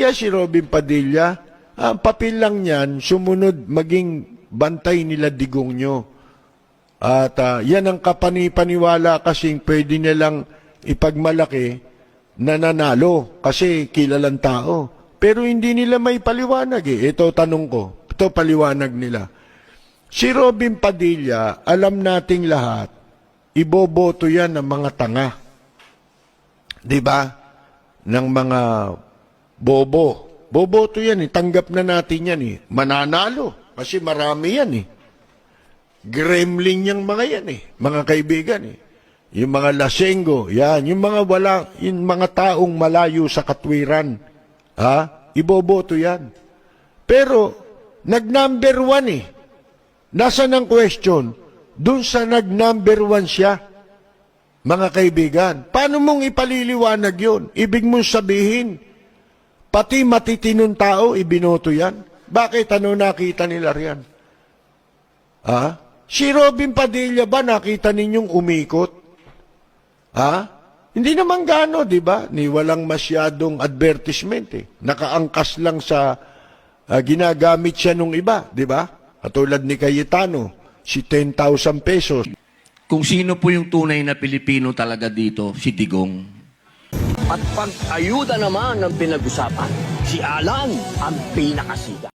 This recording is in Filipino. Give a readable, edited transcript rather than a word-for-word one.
nahiya si Robin Padilla. Ang papel lang niyan, sumunod maging bantay nila Digong nyo. At yan ang kapani-paniwala kasing pwede nilang ipagmalaki na nanalo kasi kilalang tao. Pero hindi nila may paliwanag eh. Ito tanong ko, ito paliwanag nila. Si Robin Padilla, alam nating lahat, iboboto yan ng mga tanga. Diba? Ng mga bobo. Boboto yan eh. Tanggap na natin yan eh. Mananalo. Kasi marami yan eh. Gremlin yung mga yan eh. Mga kaibigan eh. Yung mga lasenggo. Yan. Yung mga taong malayo sa katwiran. Iboboto yan. Pero, nag-number 1 eh. Nasaan ang question? Doon sa nag-number 1 siya. Mga kaibigan, paano mong ipaliliwanag yun? Ibig mong sabihin, pati matitinong tao, ibinoto yan? Bakit? Ano nakita nila riyan? Si Robin Padilla ba nakita ninyong umikot? Hindi naman gano, di ba? Ni walang masyadong advertisement eh. Nakaangkas lang sa ginagamit siya nung iba, di ba? Katulad ni Cayetano, si 10,000 pesos. Kung sino po yung tunay na Pilipino talaga dito, si Digong. At pag-ayuda naman ang pinag-usapan, si Alan ang pinakasiga.